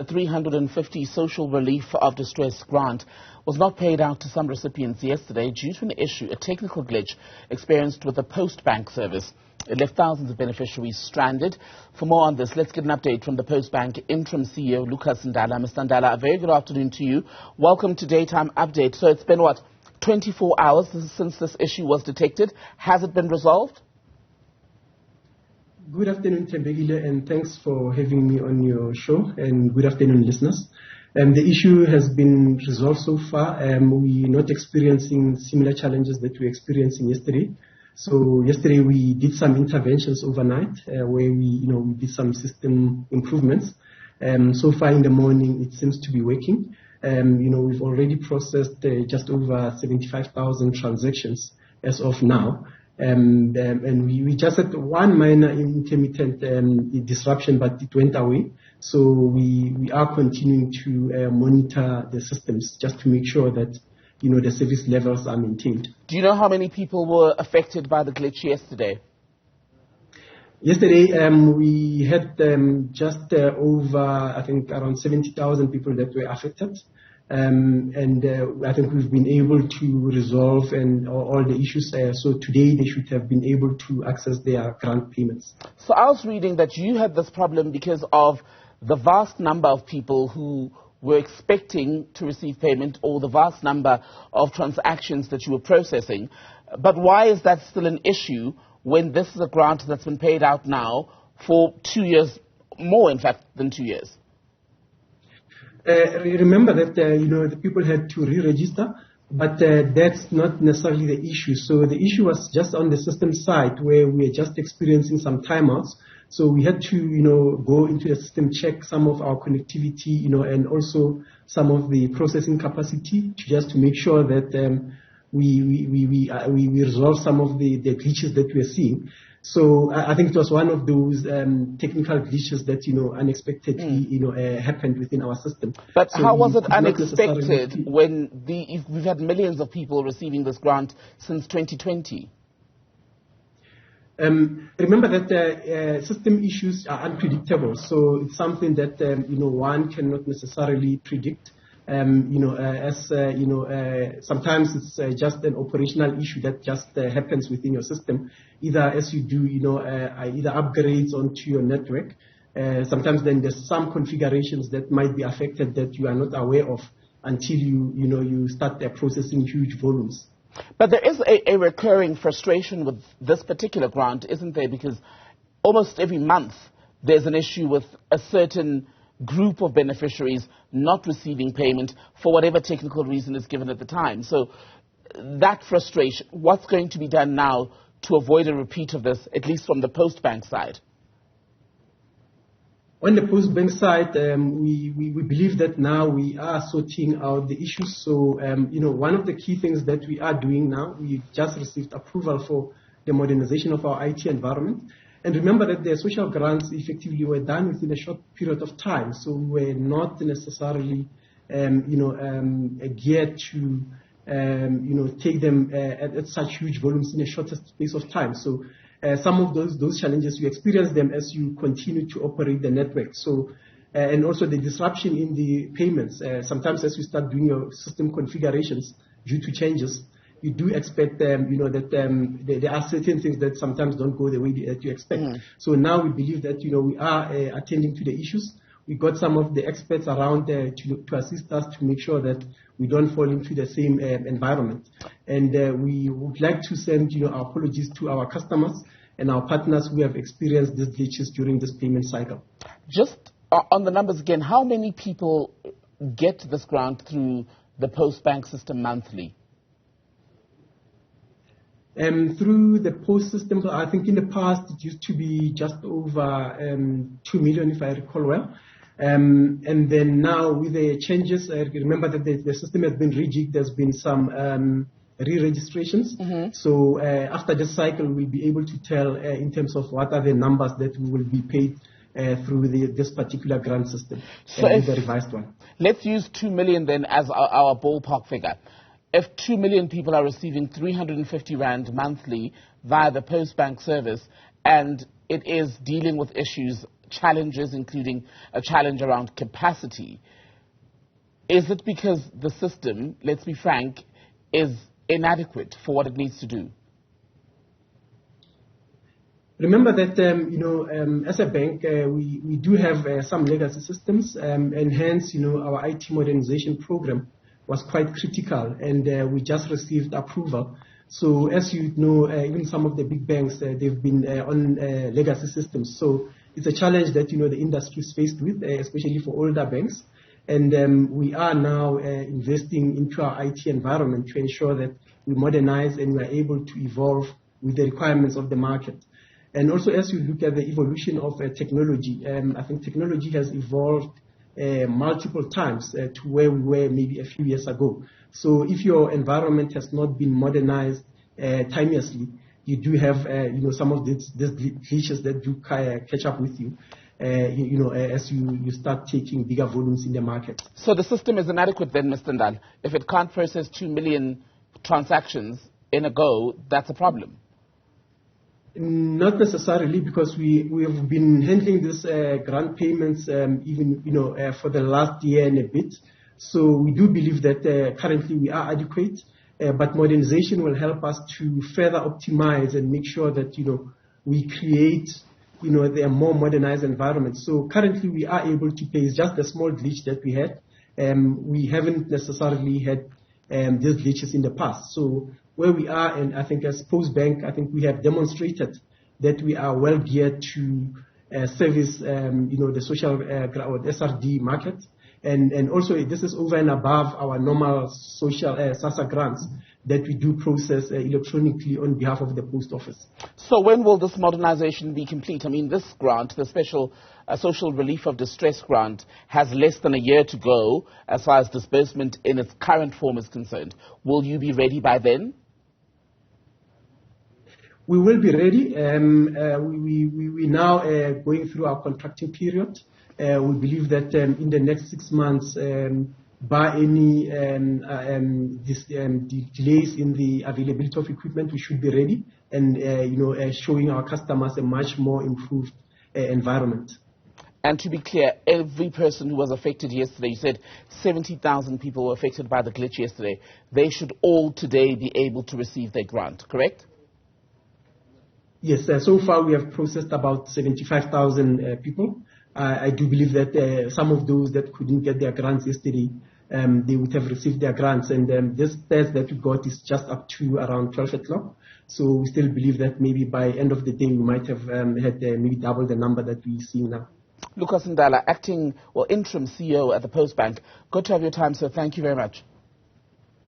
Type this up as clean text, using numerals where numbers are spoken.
The 350 social relief of distress grant was not paid out to some recipients yesterday due to an issue, a technical glitch experienced with the Postbank service. It left thousands of beneficiaries stranded. For more on this, let's get an update from the Postbank Interim CEO, Ndala. Mr. Ndala, a very good afternoon to you. Welcome to Daytime Update. So it's been, 24 hours since this issue was detected. Has it been resolved? Good afternoon, Tembegile, and thanks for having me on your show, and good afternoon, listeners. The issue has been resolved so far. We're not experiencing similar challenges that we were experiencing yesterday. So yesterday we did some interventions overnight where we did some system improvements. So far in the morning it seems to be working. We've already processed just over 75,000 transactions as of now. And we just had one minor intermittent disruption, but it went away. So we are continuing to monitor the systems just to make sure that the service levels are maintained. Do you know how many people were affected by the glitch yesterday? Yesterday we had just over, I think, around 70,000 people that were affected. I think we've been able to resolve all the issues. So today they should have been able to access their grant payments. So I was reading that you had this problem because of the vast number of people who were expecting to receive payment, or the vast number of transactions that you were processing. But why is that still an issue when this is a grant that's been paid out now for 2 years, more in fact than 2 years? Remember that the people had to re-register, but that's not necessarily the issue. So the issue was just on the system side where we are just experiencing some timeouts. So we had to go into the system, check some of our connectivity, and also some of the processing capacity to make sure that we resolve some of the glitches that we are seeing. So I think it was one of those technical glitches that unexpectedly happened within our system. But so how was it unexpected when we've had millions of people receiving this grant since 2020? Remember that system issues are unpredictable, so it's something that one cannot necessarily predict. Sometimes it's just an operational issue that just happens within your system, either as you do, either upgrades onto your network. Sometimes then there's some configurations that might be affected that you are not aware of until you start processing huge volumes. But there is a recurring frustration with this particular grant, isn't there? Because almost every month there's an issue with a certain group of beneficiaries not receiving payment for whatever technical reason is given at the time. So that frustration, what's going to be done now to avoid a repeat of this, at least from the Postbank side? On the Postbank side, we believe that now we are sorting out the issues. So, one of the key things that we are doing now, we just received approval for the modernization of our IT environment. And remember that the social grants effectively were done within a short period of time. So we're not necessarily, geared to, take them at such huge volumes in a shorter space of time. So some of those challenges, you experience them as you continue to operate the network. So, and also the disruption in the payments. Sometimes as you start doing your system configurations due to changes, you do expect that there are certain things that sometimes don't go the way that you expect. So now we believe that we are attending to the issues. We got some of the experts around to assist us to make sure that we don't fall into the same environment. And we would like to send our apologies to our customers and our partners who have experienced these glitches during this payment cycle. Just on the numbers again, how many people get this grant through the Postbank system monthly? Through the post system, I think in the past it used to be just over 2 million, if I recall well. And then now with the changes, remember that the system has been rejigged. There's been some re-registrations. So after this cycle, we'll be able to tell in terms of what are the numbers that will be paid through this particular grant system, so the revised one. Let's use 2 million then as our ballpark figure. If 2 million people are receiving 350 Rand monthly via the Postbank service, and it is dealing with issues challenges, including a challenge around capacity. Is it because the system, let's be frank, is inadequate for what it needs to do? Remember that, as a bank, we do have some legacy systems, and hence, our IT modernization program was quite critical, and we just received approval. So as you know, even some of the big banks, they've been on legacy systems. So it's a challenge that, the industry is faced with, especially for older banks. And we are now investing into our IT environment to ensure that we modernize and we are able to evolve with the requirements of the market. And also, as you look at the evolution of technology, I think technology has evolved multiple times to where we were maybe a few years ago. So if your environment has not been modernized timeously, you do have, some of these glitches that do catch up with you, as you start taking bigger volumes in the market. So the system is inadequate then, Mr. Ndala. If it can't process 2 million transactions in a go, that's a problem. Not necessarily, because we have been handling this grant payments even for the last year and a bit. So we do believe that currently we are adequate, but modernization will help us to further optimize and make sure that we create the more modernized environment. So currently we are able to pay. It's just a small glitch that we had. We haven't necessarily had these glitches in the past. So where we are, and I think as Postbank, I think we have demonstrated that we are well geared to service, the social or the SRD market. And also this is over and above our normal social SASSA grants that we do process electronically on behalf of the post office. So when will this modernization be complete? I mean, this grant, the special social relief of distress grant, has less than a year to go as far as disbursement in its current form is concerned. Will you be ready by then? We will be ready. We now going through our contracting period. We believe that in the next 6 months, by any delays in the availability of equipment, we should be ready and showing our customers a much more improved environment. And to be clear, every person who was affected yesterday, you said 70,000 people were affected by the glitch yesterday. They should all today be able to receive their grant, correct? Yes, so far we have processed about 75,000 people. I do believe that some of those that couldn't get their grants yesterday, they would have received their grants. And this test that we got is just up to around 12 o'clock. So we still believe that maybe by end of the day, we might have had maybe double the number that we see now. Ndala, Interim CEO at the Postbank. Good to have your time, sir. Thank you very much.